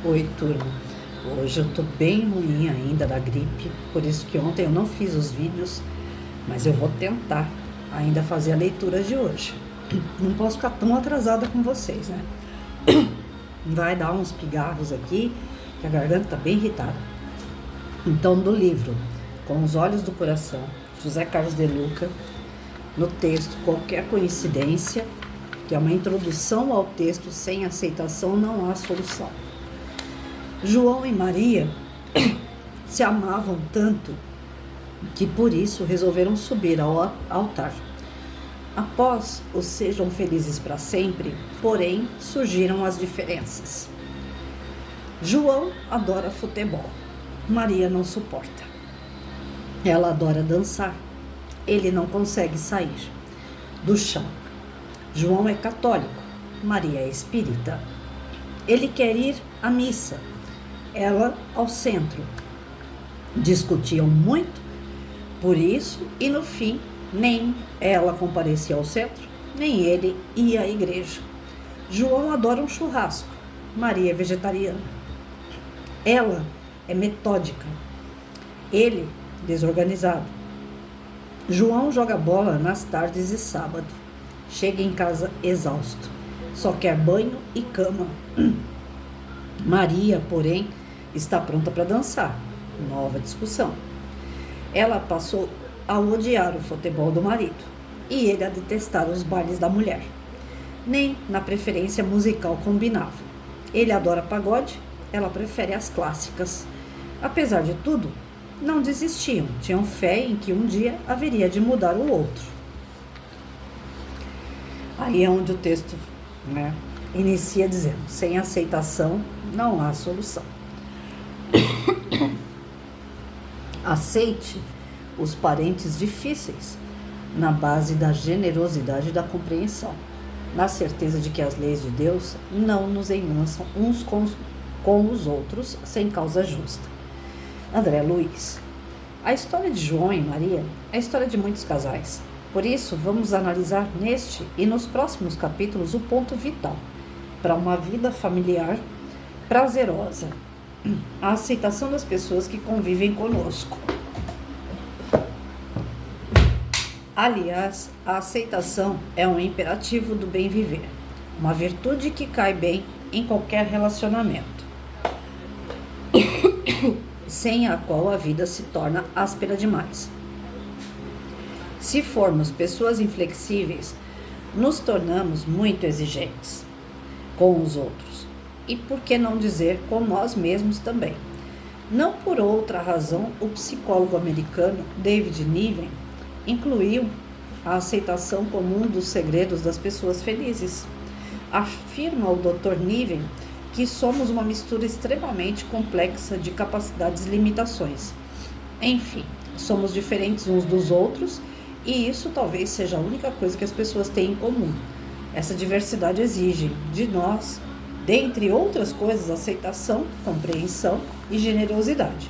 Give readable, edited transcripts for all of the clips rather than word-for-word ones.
Oi, turma. Hoje eu tô bem ruim ainda da gripe, por isso que ontem eu não fiz os vídeos, mas eu vou tentar ainda fazer a leitura de hoje. Não posso ficar tão atrasada com vocês, né? Vai dar uns pigarros aqui, que a garganta tá bem irritada. Então, do livro Com os Olhos do Coração, José Carlos de Luca, no texto Qualquer Coincidência, que é uma introdução ao texto Sem aceitação não há solução. João e Maria se amavam tanto que por isso resolveram subir ao altar. Após os sejam felizes para sempre, porém surgiram as diferenças. João adora futebol, Maria não suporta. Ela adora dançar, ele não consegue sair do chão. João é católico, Maria é espírita. Ele quer ir à missa, ela ao centro. Discutiam muito por isso e no fim nem ela comparecia ao centro, nem ele ia à igreja. João adora um churrasco, Maria é vegetariana. Ela é metódica, ele desorganizado. João joga bola nas tardes e sábado. Chega em casa exausto, só quer banho e cama. Maria, porém, está pronta para dançar. Nova discussão. Ela passou a odiar o futebol do marido e ele a detestar os bailes da mulher. Nem na preferência musical combinavam. Ele adora pagode, ela prefere as clássicas. Apesar de tudo, não desistiam, tinham fé em que um dia haveria de mudar o outro. Aí é onde o texto, inicia dizendo: sem aceitação não há solução. Aceite os parentes difíceis na base da generosidade e da compreensão, na certeza de que as leis de Deus não nos enlaçam uns com os outros sem causa justa. André Luiz. A história de João e Maria é a história de muitos casais. Por isso, vamos analisar neste e nos próximos capítulos o ponto vital para uma vida familiar prazerosa: a aceitação das pessoas que convivem conosco. Aliás, a aceitação é um imperativo do bem viver, uma virtude que cai bem em qualquer relacionamento, sem a qual a vida se torna áspera demais. Se formos pessoas inflexíveis, nos tornamos muito exigentes com os outros. E por que não dizer com nós mesmos também? Não por outra razão, o psicólogo americano David Niven incluiu a aceitação como um dos segredos das pessoas felizes. Afirma o Dr. Niven que somos uma mistura extremamente complexa de capacidades e limitações. Enfim, somos diferentes uns dos outros e isso talvez seja a única coisa que as pessoas têm em comum. Essa diversidade exige de nós, dentre outras coisas, aceitação, compreensão e generosidade.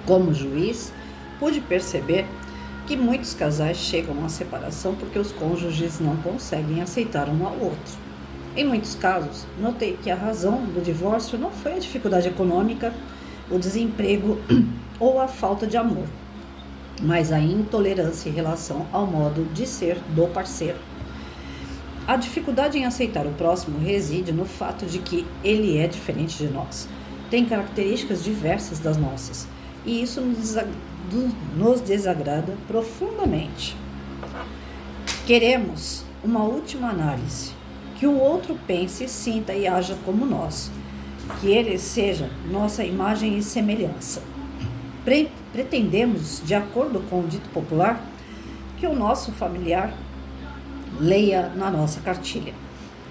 Como juiz, pude perceber que muitos casais chegam à separação porque os cônjuges não conseguem aceitar um ao outro. Em muitos casos, notei que a razão do divórcio não foi a dificuldade econômica, o desemprego ou a falta de amor, mas a intolerância em relação ao modo de ser do parceiro. A dificuldade em aceitar o próximo reside no fato de que ele é diferente de nós, tem características diversas das nossas, e isso nos desagrada profundamente. Queremos uma última análise, que o outro pense, sinta e haja como nós, que ele seja nossa imagem e semelhança. Pretendemos, de acordo com o dito popular, que o nosso familiar leia na nossa cartilha.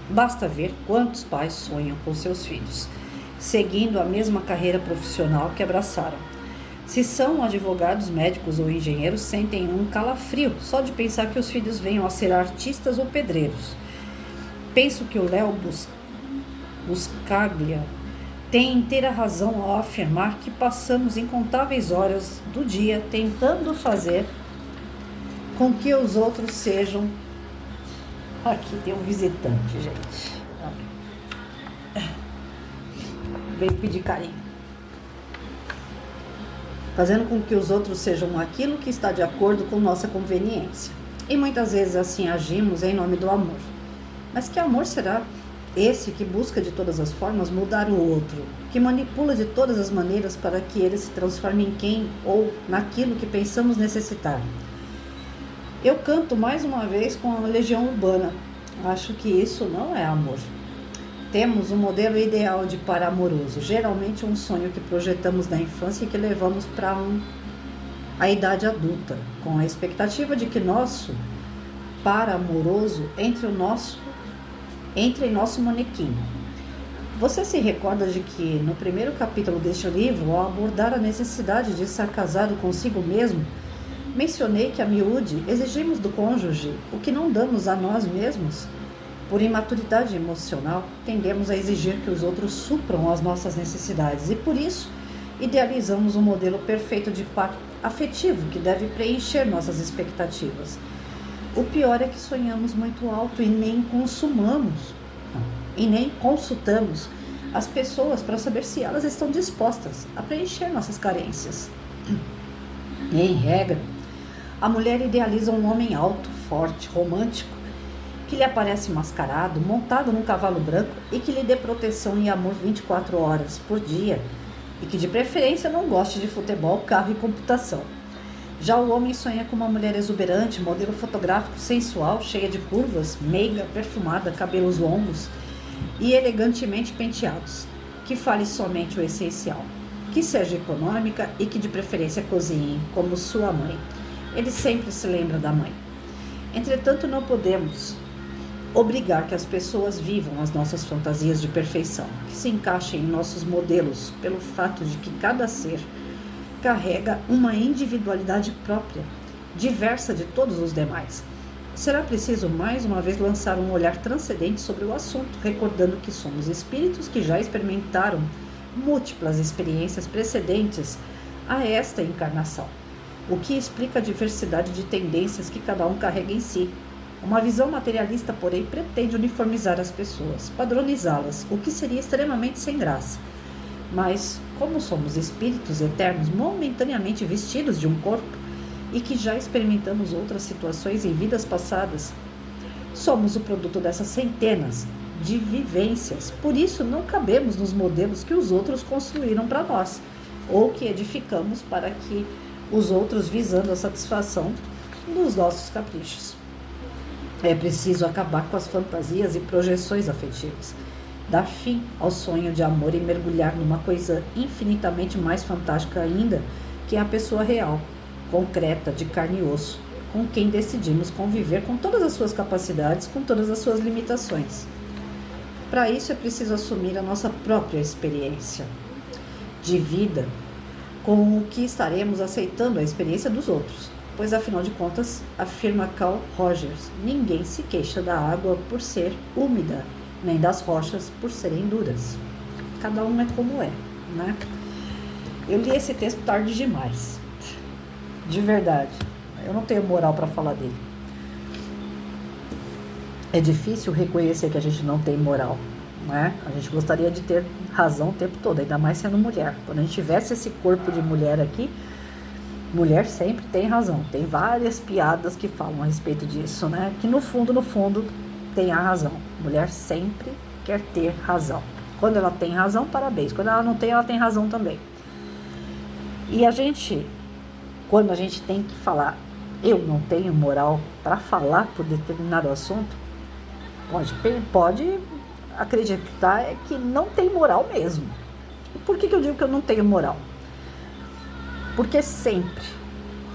Basta ver quantos pais sonham com seus filhos, seguindo a mesma carreira profissional que abraçaram. Se são advogados, médicos ou engenheiros, sentem um calafrio só de pensar que os filhos venham a ser artistas ou pedreiros. Penso que o Léo Buscaglia tem inteira razão ao afirmar que passamos incontáveis horas do dia tentando fazer com que os outros sejam... Aqui tem um visitante, gente. veio pedir carinho, fazendo com que os outros sejam aquilo que está de acordo com nossa conveniência. E muitas vezes assim agimos em nome do amor. Mas que amor será esse que busca de todas as formas mudar o outro, que manipula de todas as maneiras para que ele se transforme em quem ou naquilo que pensamos necessitar? Eu canto mais uma vez com a Legião Urbana. Acho que isso não é amor. Temos um modelo ideal de par amoroso, geralmente um sonho que projetamos na infância e que levamos para a idade adulta, com a expectativa de que nosso par amoroso entre em nosso manequim. Você se recorda de que no primeiro capítulo deste livro, ao abordar a necessidade de estar casado consigo mesmo, mencionei que a miúde exigimos do cônjuge o que não damos a nós mesmos? Por imaturidade emocional, tendemos a exigir que os outros supram as nossas necessidades e, por isso, idealizamos um modelo perfeito de par afetivo que deve preencher nossas expectativas. O pior é que sonhamos muito alto e nem consultamos as pessoas para saber se elas estão dispostas a preencher nossas carências. Em regra, a mulher idealiza um homem alto, forte, romântico, que lhe aparece mascarado, montado num cavalo branco e que lhe dê proteção e amor 24 horas por dia e que de preferência não goste de futebol, carro e computação. Já o homem sonha com uma mulher exuberante, modelo fotográfico sensual, cheia de curvas, meiga, perfumada, cabelos longos e elegantemente penteados, que fale somente o essencial, que seja econômica e que de preferência cozinhe, como sua mãe. Ele sempre se lembra da mãe. Entretanto, não podemos obrigar que as pessoas vivam as nossas fantasias de perfeição, que se encaixem em nossos modelos, pelo fato de que cada ser carrega uma individualidade própria, diversa de todos os demais. Será preciso mais uma vez lançar um olhar transcendente sobre o assunto, recordando que somos espíritos que já experimentaram múltiplas experiências precedentes a esta encarnação, o que explica a diversidade de tendências que cada um carrega em si. Uma visão materialista, porém, pretende uniformizar as pessoas, padronizá-las, o que seria extremamente sem graça. Mas, como somos espíritos eternos momentaneamente vestidos de um corpo e que já experimentamos outras situações em vidas passadas, somos o produto dessas centenas de vivências. Por isso, não cabemos nos modelos que os outros construíram para nós, ou que edificamos para que os outros visando a satisfação dos nossos caprichos. É preciso acabar com as fantasias e projeções afetivas, dar fim ao sonho de amor e mergulhar numa coisa infinitamente mais fantástica ainda, que é a pessoa real, concreta, de carne e osso, com quem decidimos conviver com todas as suas capacidades, com todas as suas limitações. Para isso é preciso assumir a nossa própria experiência de vida, com o que estaremos aceitando a experiência dos outros. Pois, afinal de contas, afirma Carl Rogers, ninguém se queixa da água por ser úmida, nem das rochas por serem duras. Cada um é como é, né? Eu li esse texto tarde demais. De verdade. Eu não tenho moral para falar dele. É difícil reconhecer que a gente não tem moral, né? A gente gostaria de ter razão o tempo todo, ainda mais sendo mulher. Quando a gente tivesse esse corpo de mulher aqui, mulher sempre tem razão. Tem várias piadas que falam a respeito disso, né? Que no fundo, tem a razão. Mulher sempre quer ter razão. Quando ela tem razão, parabéns. Quando ela não tem, ela tem razão também. E quando a gente tem que falar, eu não tenho moral para falar por determinado assunto, pode acreditar que não tem moral mesmo. E por que eu digo que eu não tenho moral? Porque sempre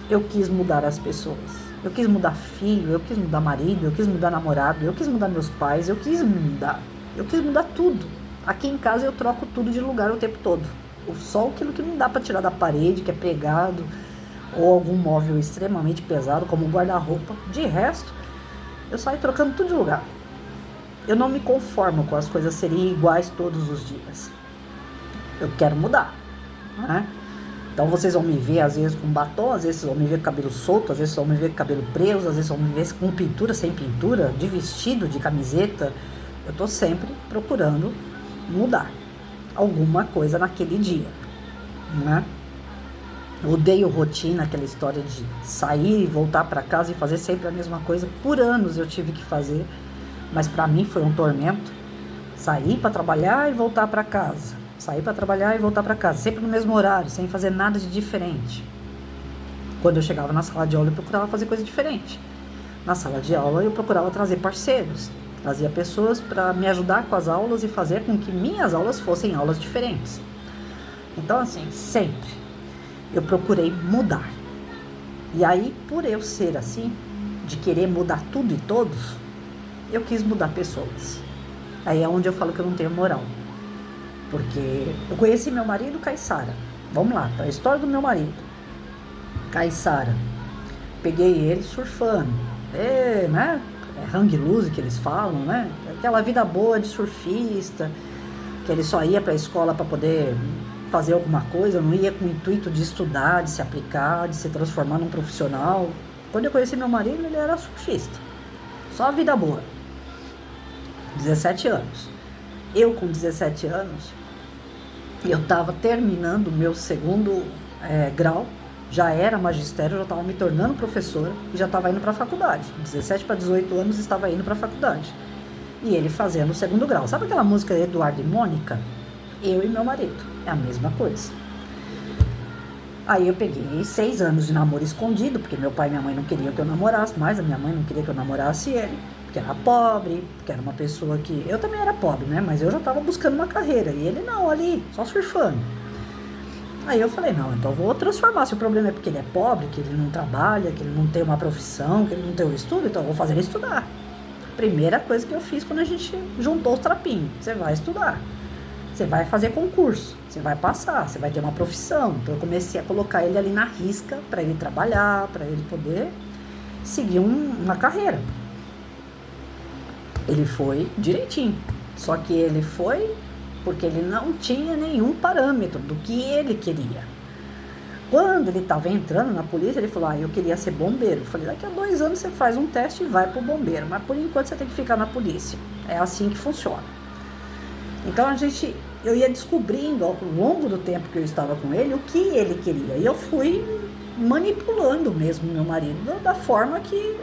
eu quis mudar as pessoas. Eu quis mudar filho, eu quis mudar marido, eu quis mudar namorado, eu quis mudar meus pais, eu quis mudar tudo. Aqui em casa eu troco tudo de lugar o tempo todo. Só aquilo que não dá para tirar da parede, que é pregado, ou algum móvel extremamente pesado, como um guarda-roupa. De resto, eu saio trocando tudo de lugar. Eu não me conformo com as coisas serem iguais todos os dias. Eu quero mudar, né? Então vocês vão me ver às vezes com batom, às vezes vocês vão me ver com cabelo solto, às vezes vocês vão me ver com cabelo preso, às vezes vão me ver com pintura, sem pintura, de vestido, de camiseta. Eu estou sempre procurando mudar. alguma coisa naquele dia, né? Odeio rotina, aquela história de sair e voltar para casa e fazer sempre a mesma coisa. Por anos eu tive que fazer, mas para mim foi um tormento. Sair para trabalhar e voltar para casa. Sair para trabalhar e voltar para casa, sempre no mesmo horário, sem fazer nada de diferente. Quando eu chegava na sala de aula, eu procurava fazer coisa diferente. Na sala de aula, eu procurava trazer parceiros, trazia pessoas para me ajudar com as aulas e fazer com que minhas aulas fossem aulas diferentes. Então, assim, sempre eu procurei mudar. E aí, por eu ser assim, de querer mudar tudo e todos, eu quis mudar pessoas. Aí é onde eu falo que eu não tenho moral. Porque eu conheci meu marido, Caissara. Vamos lá, para a história do meu marido. Caissara. Peguei ele surfando. Né? É hang loose que eles falam, né? Aquela vida boa de surfista, que ele só ia para a escola para poder fazer alguma coisa, não ia com o intuito de estudar, de se aplicar, de se transformar num profissional. Quando eu conheci meu marido, ele era surfista. Só a vida boa. 17 anos. Eu, com 17 anos, eu estava terminando o meu segundo grau, já era magistério, já estava me tornando professora e já estava indo para a faculdade. 17 para 18 anos estava indo para a faculdade. E ele fazendo o segundo grau. Sabe aquela música Eduardo e Mônica? Eu e meu marido. É a mesma coisa. Aí eu peguei 6 anos de namoro escondido, porque meu pai e minha mãe não queriam que eu namorasse, mas a minha mãe não queria que eu namorasse ele, porque era pobre, porque era uma pessoa que... Eu também era pobre, né? Mas eu já estava buscando uma carreira, e ele não, ali, só surfando. Aí eu falei, não, então eu vou transformar. Se o problema é porque ele é pobre, que ele não trabalha, que ele não tem uma profissão, que ele não tem um estudo, então eu vou fazer ele estudar. Primeira coisa que eu fiz quando a gente juntou os trapinhos. Você vai estudar. Você vai fazer concurso. Você vai passar. Você vai ter uma profissão. Então eu comecei a colocar ele ali na risca para ele trabalhar, para ele poder seguir uma carreira. Ele foi direitinho. Só que ele foi porque ele não tinha nenhum parâmetro do que ele queria. Quando ele estava entrando na polícia, ele falou, eu queria ser bombeiro. Eu falei, daqui a 2 anos você faz um teste e vai pro bombeiro, mas por enquanto você tem que ficar na polícia. É assim que funciona. Então eu ia descobrindo ao longo do tempo que eu estava com ele o que ele queria. E eu fui manipulando mesmo meu marido da forma que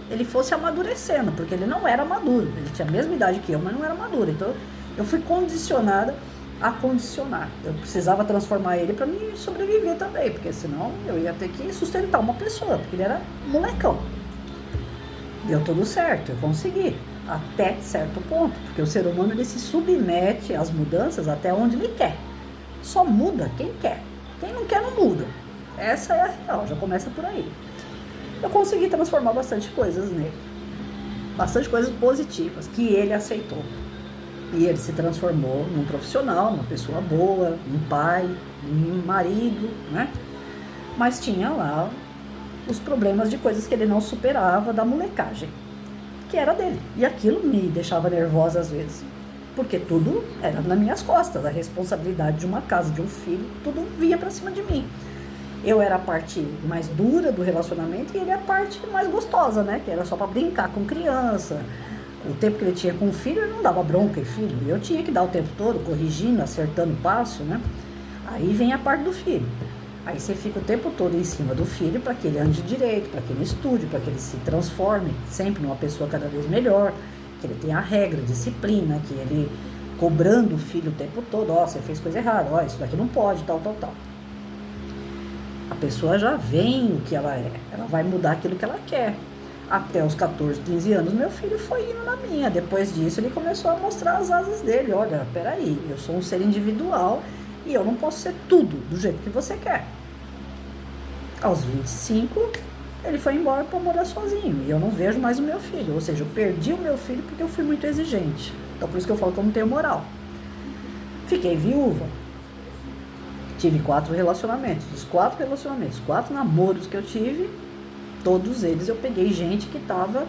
ele fosse amadurecendo, porque ele não era maduro. Ele tinha a mesma idade que eu, mas não era maduro. Então eu fui condicionada a condicionar. Eu precisava transformar ele para me sobreviver também, porque senão eu ia ter que sustentar uma pessoa, porque ele era molecão. Deu tudo certo, eu consegui, até certo ponto, porque o ser humano ele se submete às mudanças até onde ele quer. Só muda quem quer. Quem não quer não muda. Essa é a real, já começa por aí. Eu consegui transformar bastante coisas nele. Bastante coisas positivas, que ele aceitou. E ele se transformou num profissional, numa pessoa boa, um pai, um marido, né? Mas tinha lá os problemas de coisas que ele não superava da molecagem, que era dele. E aquilo me deixava nervosa às vezes, porque tudo era nas minhas costas, a responsabilidade de uma casa, de um filho, tudo vinha pra cima de mim. Eu era a parte mais dura do relacionamento e ele a parte mais gostosa, né? Que era só pra brincar com criança. O tempo que ele tinha com o filho, ele não dava bronca em filho. Eu tinha que dar o tempo todo, corrigindo, acertando o passo, né? Aí vem a parte do filho. Aí você fica o tempo todo em cima do filho para que ele ande direito, para que ele estude, para que ele se transforme sempre numa pessoa cada vez melhor, que ele tenha a regra, disciplina, que ele cobrando o filho o tempo todo, você fez coisa errada, isso daqui não pode, tal. A pessoa já vem o que ela é, ela vai mudar aquilo que ela quer. Até os 14, 15 anos, meu filho foi indo na minha. Depois disso, ele começou a mostrar as asas dele. Olha, peraí, eu sou um ser individual e eu não posso ser tudo do jeito que você quer. Aos 25, ele foi embora para morar sozinho. E eu não vejo mais o meu filho. Ou seja, eu perdi o meu filho porque eu fui muito exigente. Então, por isso que eu falo que eu não tenho moral. Fiquei viúva. Tive 4 relacionamentos. Os 4 relacionamentos, 4 namoros que eu tive, todos eles eu peguei gente que estava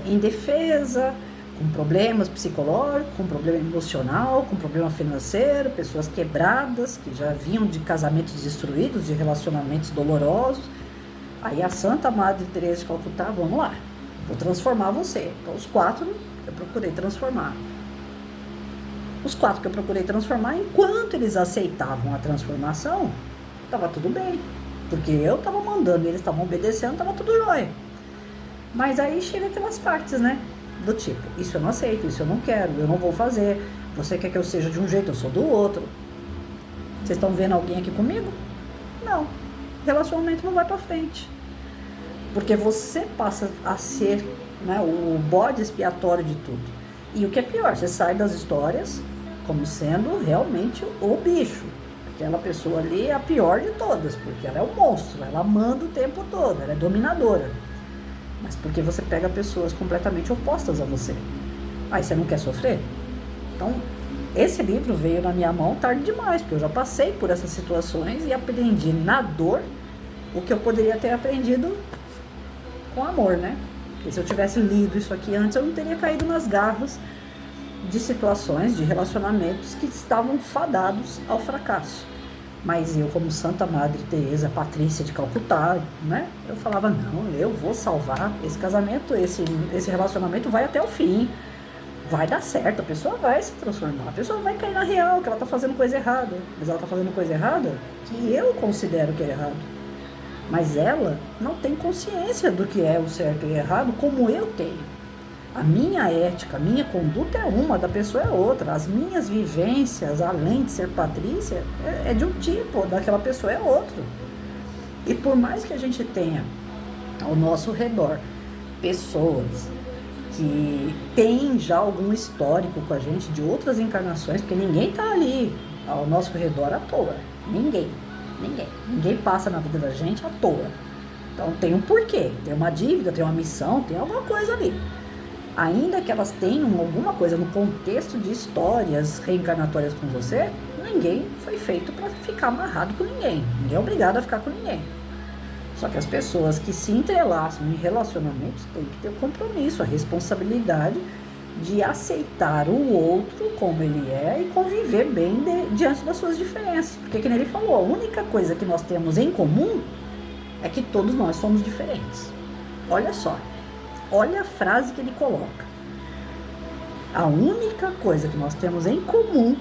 indefesa, com problemas psicológicos, com problema emocional, com problema financeiro, pessoas quebradas, que já vinham de casamentos destruídos, de relacionamentos dolorosos. Aí a Santa Madre Teresa de Calcutá, vamos lá, vou transformar você. Então os 4 eu procurei transformar. Os 4 que eu procurei transformar, enquanto eles aceitavam a transformação, estava tudo bem. Porque eu estava mandando e eles estavam obedecendo, estava tudo jóia. Mas aí chega aquelas partes, né? Do tipo, isso eu não aceito, isso eu não quero, eu não vou fazer. Você quer que eu seja de um jeito, eu sou do outro. Vocês estão vendo alguém aqui comigo? Não. Relacionamento não vai pra frente. Porque você passa a ser, né, o bode expiatório de tudo. E o que é pior, você sai das histórias como sendo realmente o bicho. Aquela pessoa ali é a pior de todas, porque ela é um monstro, ela manda o tempo todo, ela é dominadora. Mas porque você pega pessoas completamente opostas a você. Aí você não quer sofrer? Então, esse livro veio na minha mão tarde demais, porque eu já passei por essas situações e aprendi na dor o que eu poderia ter aprendido com amor, né? Porque se eu tivesse lido isso aqui antes, eu não teria caído nas garras de situações, de relacionamentos que estavam fadados ao fracasso. Mas eu, como Santa Madre Teresa Patrícia de Calcutá, né? Eu falava, não, eu vou salvar esse casamento, esse relacionamento vai até o fim. Vai dar certo, a pessoa vai se transformar, a pessoa vai cair na real, que ela tá fazendo coisa errada. Mas ela tá fazendo coisa errada que eu considero que é errado. Mas ela não tem consciência do que é o certo e o errado como eu tenho. A minha ética, a minha conduta é uma, da pessoa é outra. As minhas vivências, além de ser Patrícia, é de um tipo, daquela pessoa é outro. E por mais que a gente tenha ao nosso redor pessoas que têm já algum histórico com a gente de outras encarnações, porque ninguém tá ali ao nosso redor à toa. Ninguém passa na vida da gente à toa. Então tem um porquê, tem uma dívida, tem uma missão, tem alguma coisa ali. Ainda que elas tenham alguma coisa no contexto de histórias reencarnatórias com você, ninguém foi feito para ficar amarrado com ninguém. Ninguém é obrigado a ficar com ninguém. Só que as pessoas que se entrelaçam em relacionamentos têm que ter o compromisso, a responsabilidade de aceitar o outro como ele é e conviver bem diante das suas diferenças. Porque, como ele falou, a única coisa que nós temos em comum é que todos nós somos diferentes. Olha só, olha a frase que ele coloca. A única coisa que nós temos em comum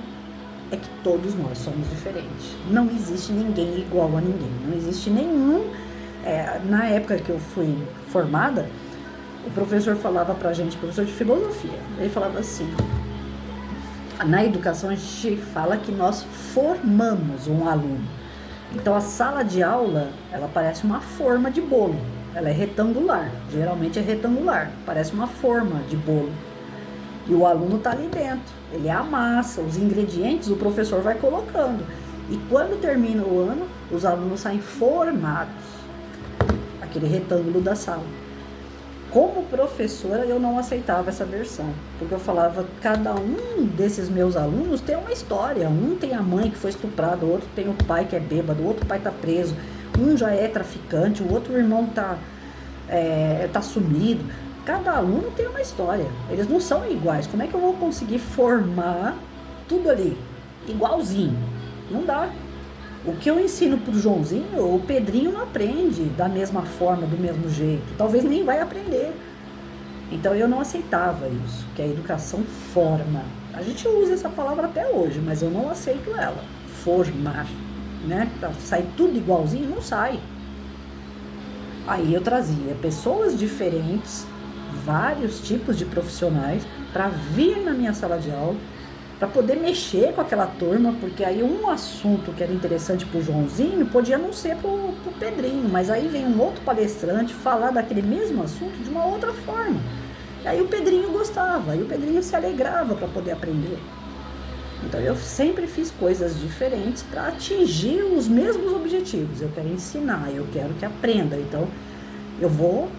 é que todos nós somos diferentes. Não existe ninguém igual a ninguém. Não existe nenhum... na época que eu fui formada, o professor falava pra gente, professor de filosofia, ele falava assim, na educação a gente fala que nós formamos um aluno. Então a sala de aula, ela parece uma forma de bolo, ela é retangular, geralmente é retangular, parece uma forma de bolo. E o aluno tá ali dentro, ele é a massa, os ingredientes o professor vai colocando. E quando termina o ano, os alunos saem formados, aquele retângulo da sala. Como professora, eu não aceitava essa versão, porque eu falava, cada um desses meus alunos tem uma história. Um tem a mãe que foi estuprada, o outro tem o pai que é bêbado, o outro pai tá preso, um já é traficante, o outro irmão tá sumido. Cada aluno tem uma história, eles não são iguais. Como é que eu vou conseguir formar tudo ali igualzinho? Não dá. O que eu ensino pro Joãozinho, o Pedrinho não aprende da mesma forma, do mesmo jeito. Talvez nem vai aprender. Então eu não aceitava isso, que a educação forma. A gente usa essa palavra até hoje, mas eu não aceito ela. Formar, né? Pra sair tudo igualzinho, não sai. Aí eu trazia pessoas diferentes, vários tipos de profissionais, para vir na minha sala de aula, para poder mexer com aquela turma, porque aí um assunto que era interessante pro Joãozinho podia não ser pro Pedrinho, mas aí vem um outro palestrante falar daquele mesmo assunto de uma outra forma. E aí o Pedrinho gostava, aí o Pedrinho se alegrava para poder aprender. Então eu sempre fiz coisas diferentes para atingir os mesmos objetivos. Eu quero ensinar, eu quero que aprenda, então eu vou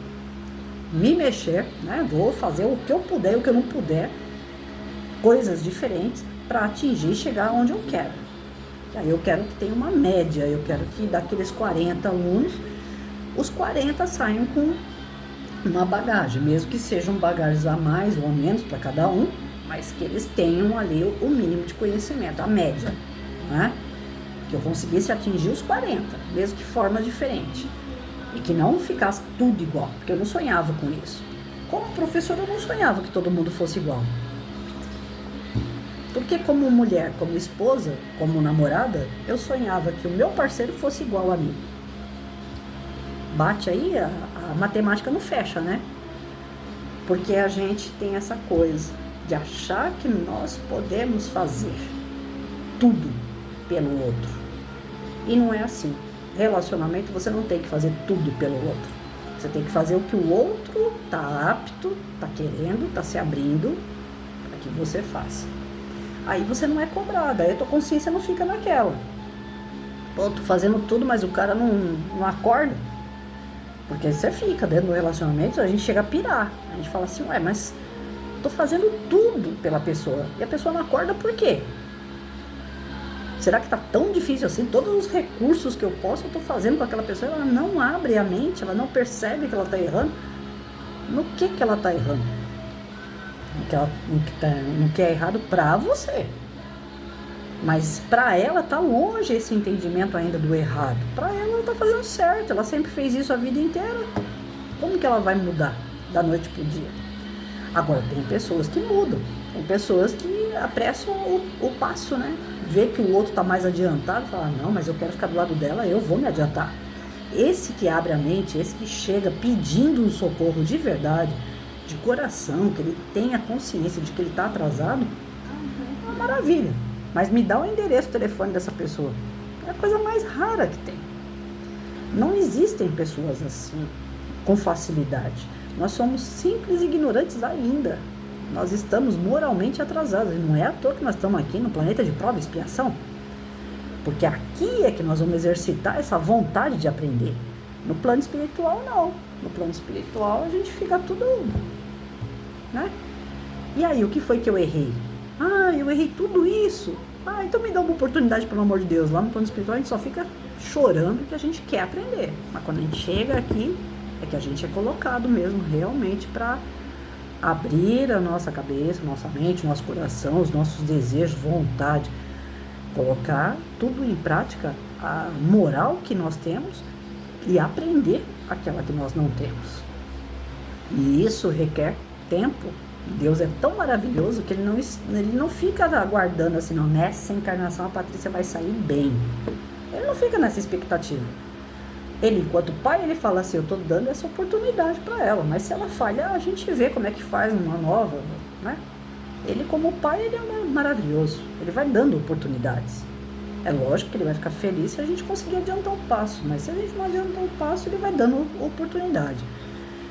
me mexer, né? Vou fazer o que eu puder e o que eu não puder, coisas diferentes para atingir e chegar onde eu quero. Aí eu quero que tenha uma média, eu quero que daqueles 40 alunos, os 40 saiam com uma bagagem, mesmo que sejam bagagens a mais ou a menos para cada um, mas que eles tenham ali o mínimo de conhecimento, a média, né? Que eu conseguisse atingir os 40, mesmo que de forma diferente, e que não ficasse tudo igual, porque eu não sonhava com isso. Como professor, eu não sonhava que todo mundo fosse igual. Porque como mulher, como esposa, como namorada, eu sonhava que o meu parceiro fosse igual a mim. Bate aí, a matemática não fecha, né? Porque a gente tem essa coisa de achar que nós podemos fazer tudo pelo outro. E não é assim. Relacionamento você não tem que fazer tudo pelo outro. Você tem que fazer o que o outro tá apto, tá querendo, tá se abrindo para que você faça. Aí você não é cobrada, aí a tua consciência não fica naquela. Pô, tô fazendo tudo, mas o cara não acorda. Porque aí você fica dentro do relacionamento, a gente chega a pirar. A gente fala assim, ué, mas tô fazendo tudo pela pessoa. E a pessoa não acorda por quê? Será que tá tão difícil assim? Todos os recursos que eu posso, eu tô fazendo com aquela pessoa. Ela não abre a mente, ela não percebe que ela tá errando. No que ela tá errando? No que é errado pra você. Mas pra ela tá longe esse entendimento ainda do errado. Pra ela tá fazendo certo. Ela sempre fez isso a vida inteira. Como que ela vai mudar da noite pro dia? Agora, tem pessoas que mudam. Tem pessoas que apressam o passo, né? Vê que o outro tá mais adiantado, fala, não, mas eu quero ficar do lado dela, eu vou me adiantar. Esse que abre a mente, esse que chega pedindo um socorro de verdade, de coração, que ele tenha consciência de que ele tá atrasado, é uma maravilha. Mas me dá o endereço, o telefone dessa pessoa. É a coisa mais rara que tem. Não existem pessoas assim, com facilidade. Nós somos simples e ignorantes ainda. Nós estamos moralmente atrasados. E não é à toa que nós estamos aqui no planeta de prova e expiação. Porque aqui é que nós vamos exercitar essa vontade de aprender. No plano espiritual, não. No plano espiritual, a gente fica tudo, né? E aí, o que foi que eu errei? Ah, eu errei tudo isso. Ah, então me dá uma oportunidade, pelo amor de Deus. Lá no plano espiritual, a gente só fica chorando que a gente quer aprender. Mas quando a gente chega aqui, é que a gente é colocado mesmo, realmente, para abrir a nossa cabeça, nossa mente, nosso coração, os nossos desejos, vontade, colocar tudo em prática, a moral que nós temos e aprender aquela que nós não temos. E isso requer tempo. Deus é tão maravilhoso que ele não fica aguardando assim, não, nessa encarnação a Patrícia vai sair bem. Ele não fica nessa expectativa. Ele, enquanto pai, ele fala assim, eu estou dando essa oportunidade para ela, mas se ela falha, a gente vê como é que faz uma nova, né? Ele, como pai, ele é maravilhoso, ele vai dando oportunidades. É lógico que ele vai ficar feliz se a gente conseguir adiantar um passo, mas se a gente não adiantar um passo, ele vai dando oportunidade.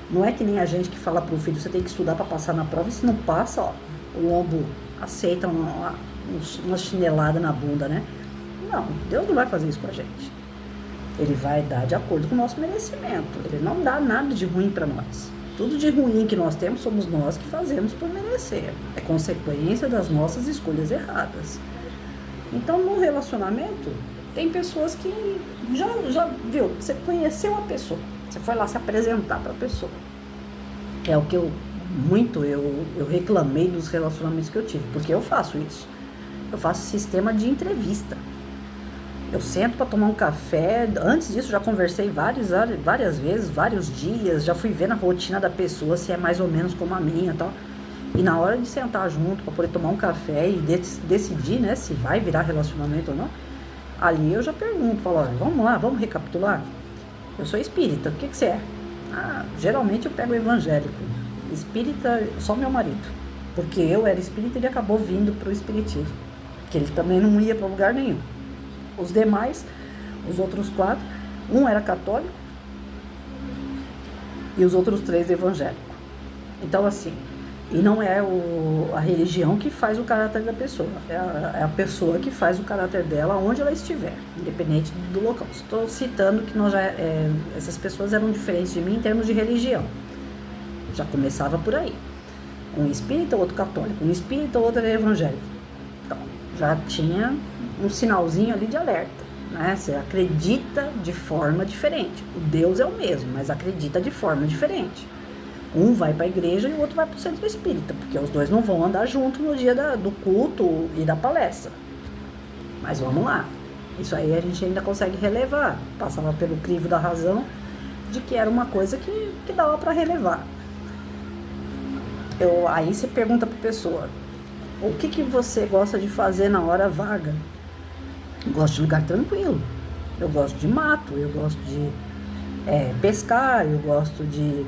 Não é que nem a gente que fala para o filho, você tem que estudar para passar na prova, e se não passa, ó, o lombo aceita uma chinelada na bunda, né? Não, Deus não vai fazer isso com a gente. Ele vai dar de acordo com o nosso merecimento. Ele não dá nada de ruim para nós. Tudo de ruim que nós temos somos nós que fazemos por merecer. É consequência das nossas escolhas erradas. Então, no relacionamento, tem pessoas que já viu, você conheceu a pessoa, você foi lá se apresentar para a pessoa. É o que eu reclamei dos relacionamentos que eu tive, porque eu faço isso. Eu faço sistema de entrevista. Eu sento para tomar um café. Antes disso, já conversei várias vezes, vários dias. Já fui vendo a rotina da pessoa, se é mais ou menos como a minha e tal. E na hora de sentar junto para poder tomar um café e decidir, né, se vai virar relacionamento ou não, ali eu já pergunto, falo, olha, vamos lá, vamos recapitular. Eu sou espírita, o que você é? Ah, geralmente eu pego o evangélico. Espírita, só meu marido. Porque eu era espírita e ele acabou vindo para o espiritismo. Que ele também não ia para lugar nenhum. Os demais, os outros 4, um era católico e os outros 3 evangélicos. Então, assim, e não é a religião que faz o caráter da pessoa, é a pessoa que faz o caráter dela onde ela estiver, independente do local. Estou citando que essas pessoas eram diferentes de mim em termos de religião. Já começava por aí. Um espírita, outro católico, um espírita, outro evangélico. Então, já tinha um sinalzinho ali de alerta, né? Você acredita de forma diferente. O Deus é o mesmo, mas acredita de forma diferente. Um vai para a igreja e o outro vai para o centro espírita, porque os dois não vão andar junto no dia do culto e da palestra. Mas vamos lá. Isso aí a gente ainda consegue relevar. Passava pelo crivo da razão de que era uma coisa que dava para relevar. Aí você pergunta para a pessoa, O que você gosta de fazer na hora vaga? Eu gosto de lugar tranquilo, eu gosto de mato, eu gosto de pescar, eu gosto de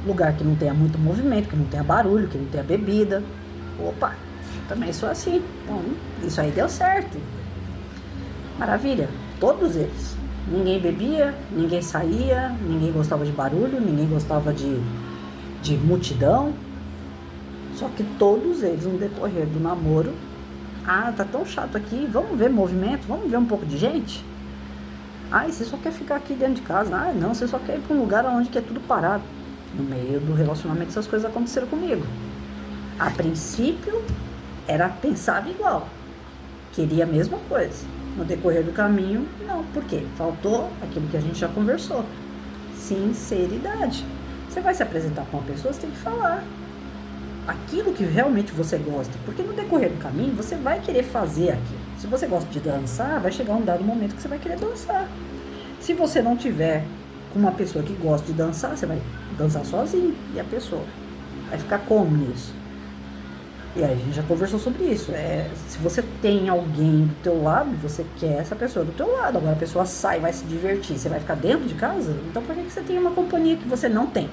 lugar que não tenha muito movimento, que não tenha barulho, que não tenha bebida. Opa, também sou assim. Então, isso aí deu certo. Maravilha, todos eles. Ninguém bebia, ninguém saía, ninguém gostava de barulho, ninguém gostava de multidão. Só que todos eles, no decorrer do namoro, tá tão chato aqui, vamos ver movimento, vamos ver um pouco de gente? Você só quer ficar aqui dentro de casa. Não, você só quer ir para um lugar onde que é tudo parado. No meio do relacionamento essas coisas aconteceram comigo. A princípio, pensava igual. Queria a mesma coisa. No decorrer do caminho, não. Por quê? Faltou aquilo que a gente já conversou. Sinceridade. Você vai se apresentar para uma pessoa, você tem que falar aquilo que realmente você gosta. Porque no decorrer do caminho, você vai querer fazer aquilo. Se você gosta de dançar, vai chegar um dado momento que você vai querer dançar. Se você não tiver com uma pessoa que gosta de dançar, você vai dançar sozinho. E a pessoa vai ficar como nisso? E aí a gente já conversou sobre isso. Se você tem alguém do teu lado, você quer essa pessoa do teu lado. Agora a pessoa sai, vai se divertir, você vai ficar dentro de casa? Então por que você tem uma companhia que você não tem?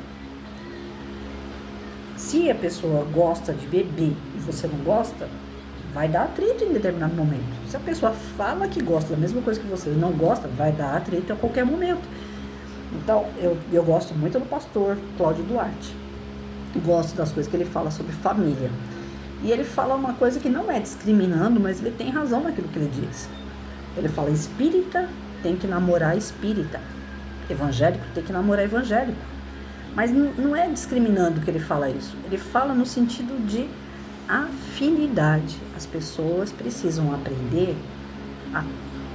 Se a pessoa gosta de beber e você não gosta, vai dar atrito em determinado momento. Se a pessoa fala que gosta da mesma coisa que você e não gosta, vai dar atrito a qualquer momento. Então, eu gosto muito do pastor Cláudio Duarte. Gosto das coisas que ele fala sobre família. E ele fala uma coisa que não é discriminando, mas ele tem razão naquilo que ele diz. Ele fala, espírita tem que namorar espírita. Evangélico tem que namorar evangélico. Mas não é discriminando que ele fala isso. Ele fala no sentido de afinidade. As pessoas precisam aprender a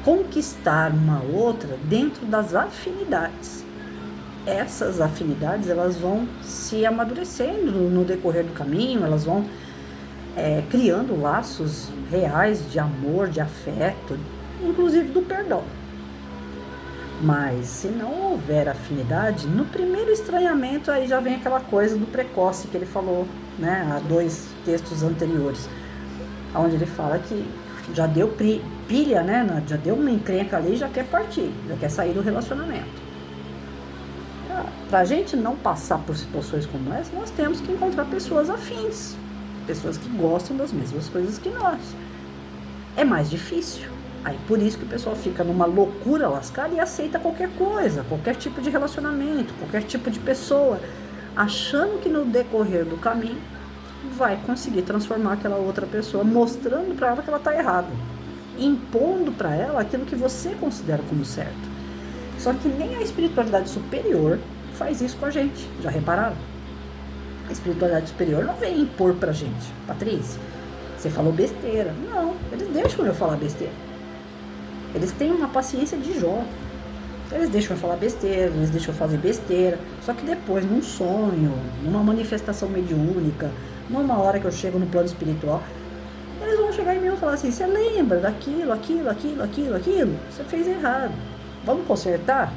conquistar uma outra dentro das afinidades. Essas afinidades, elas vão se amadurecendo no decorrer do caminho, elas vão criando laços reais de amor, de afeto, inclusive do perdão. Mas se não houver afinidade, no primeiro estranhamento aí já vem aquela coisa do precoce que ele falou, né, há 2 textos anteriores, onde ele fala que já deu pilha, né, já deu uma encrenca ali e já quer partir, já quer sair do relacionamento. Para a gente não passar por situações como essa, nós temos que encontrar pessoas afins, pessoas que gostam das mesmas coisas que nós. É mais difícil. Aí por isso que o pessoal fica numa loucura lascada e aceita qualquer coisa, qualquer tipo de relacionamento, qualquer tipo de pessoa, achando que no decorrer do caminho vai conseguir transformar aquela outra pessoa, mostrando para ela que ela está errada, impondo para ela aquilo que você considera como certo. Só que nem a espiritualidade superior faz isso com a gente, já repararam? A espiritualidade superior não vem impor pra gente. Patrícia, você falou besteira. Não, eles deixam eu falar besteira. Eles têm uma paciência de Jó. Eles deixam eu falar besteira, eles deixam eu fazer besteira. Só que depois, num sonho, numa manifestação mediúnica, numa hora que eu chego no plano espiritual, eles vão chegar em mim e falar assim, você lembra daquilo, aquilo? Você fez errado. Vamos consertar?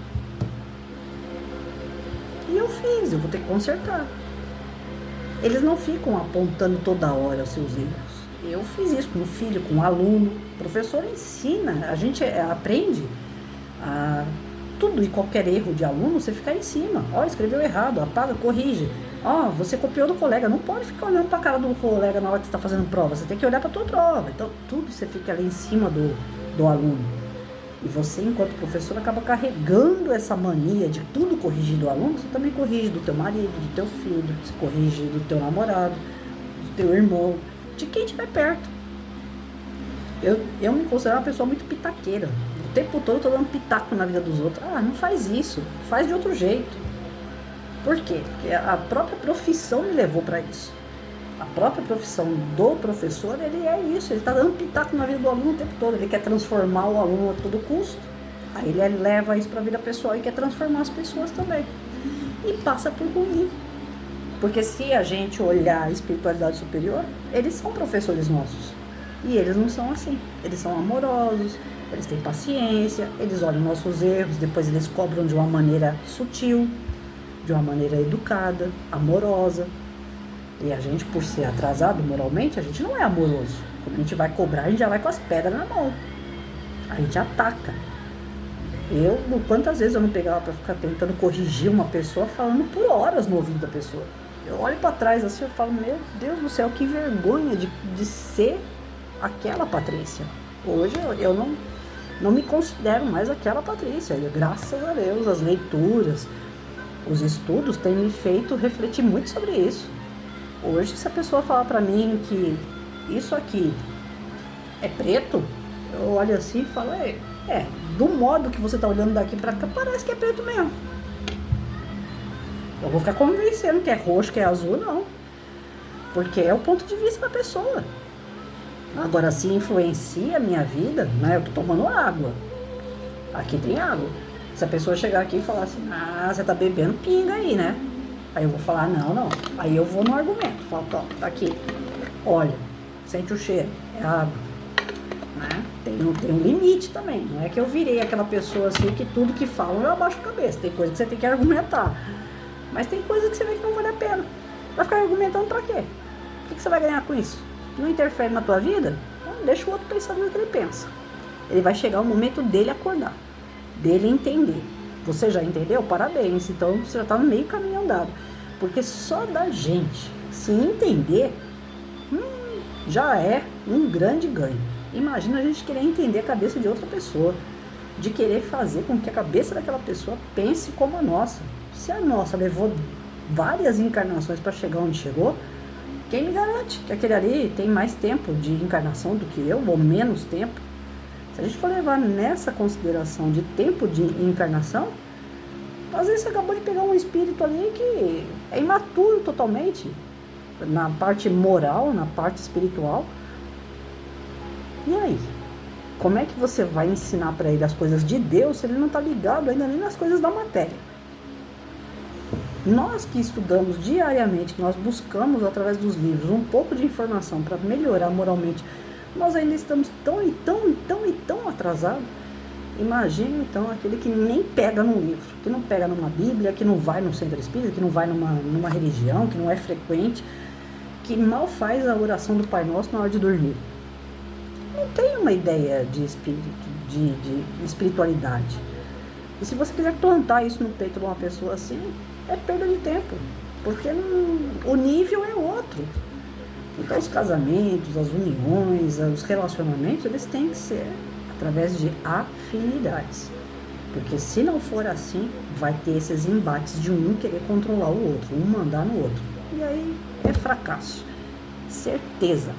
E eu vou ter que consertar. Eles não ficam apontando toda hora os seus erros. Eu fiz isso com o filho, com o aluno. O professor ensina, a gente aprende a tudo e qualquer erro de aluno, você ficar em cima. Escreveu errado, apaga, corrige. Você copiou do colega, não pode ficar olhando para a cara do colega na hora que você está fazendo prova, você tem que olhar para a tua prova. Então, tudo você fica ali em cima do aluno. E você, enquanto professor, acaba carregando essa mania de tudo corrigir do aluno, você também corrige do teu marido, do teu filho, você corrige do teu namorado, do teu irmão, de quem estiver perto. Eu me considero uma pessoa muito pitaqueira. O tempo todo eu tô dando pitaco na vida dos outros. Não faz isso, faz de outro jeito. Por quê? Porque a própria profissão me levou para isso. A própria profissão do professor, ele é isso, ele está dando pitaco na vida do aluno o tempo todo, ele quer transformar o aluno a todo custo, aí ele leva isso para a vida pessoal e quer transformar as pessoas também, e passa por ruim, porque se a gente olhar a espiritualidade superior, eles são professores nossos, e eles não são assim, eles são amorosos, eles têm paciência, eles olham nossos erros, depois eles cobram de uma maneira sutil, de uma maneira educada, amorosa. E a gente, por ser atrasado moralmente, a gente não é amoroso. Quando a gente vai cobrar, a gente já vai com as pedras na mão. A gente ataca. Quantas vezes eu não pegava pra ficar tentando corrigir uma pessoa falando por horas no ouvido da pessoa. Eu olho pra trás assim, eu falo, meu Deus do céu, que vergonha de ser aquela Patrícia. Hoje eu não me considero mais aquela Patrícia. E graças a Deus, as leituras, os estudos têm me feito refletir muito sobre isso. Hoje, se a pessoa falar pra mim que isso aqui é preto, eu olho assim e falo, do modo que você tá olhando daqui pra cá, parece que é preto mesmo. Eu vou ficar convencendo que é roxo, que é azul, não. Porque é o ponto de vista da pessoa. Agora, se influencia a minha vida, né? Eu tô tomando água. Aqui tem água. Se a pessoa chegar aqui e falar assim, você tá bebendo pinga aí, né? Aí eu vou falar, não. Aí eu vou no argumento. Falo, tá aqui. Olha, sente o cheiro, é água. Né? Tem um limite também. Não é que eu virei aquela pessoa assim que tudo que falam eu abaixo a cabeça. Tem coisa que você tem que argumentar. Mas tem coisa que você vê que não vale a pena. Vai ficar argumentando pra quê? O que você vai ganhar com isso? Não interfere na tua vida? Então deixa o outro pensar no que ele pensa. Ele vai chegar o momento dele acordar, dele entender. Você já entendeu? Parabéns. Então você já tá no meio caminho andado. Porque só da gente se entender já é um grande ganho. Imagina a gente querer entender a cabeça de outra pessoa, de querer fazer com que a cabeça daquela pessoa pense como a nossa. Se a nossa levou várias encarnações para chegar onde chegou, quem me garante que aquele ali tem mais tempo de encarnação do que eu, ou menos tempo? Se a gente for levar nessa consideração de tempo de encarnação, às vezes você acabou de pegar um espírito ali que é imaturo totalmente, na parte moral, na parte espiritual. E aí? Como é que você vai ensinar para ele as coisas de Deus se ele não está ligado ainda nem nas coisas da matéria? Nós que estudamos diariamente, que nós buscamos através dos livros um pouco de informação para melhorar moralmente, nós ainda estamos tão atrasados. Imagina então aquele que nem pega num livro, que não pega numa Bíblia, que não vai no centro espírita, que não vai numa religião, que não é frequente, que mal faz a oração do Pai Nosso na hora de dormir. Não tem uma ideia de espírito, de espiritualidade. E se você quiser plantar isso no peito de uma pessoa assim, é perda de tempo, porque o nível é outro. Então os casamentos, as uniões, os relacionamentos, eles têm que ser através de afinidades. Porque se não for assim, vai ter esses embates de um querer controlar o outro, um mandar no outro. E aí é fracasso. Certeza.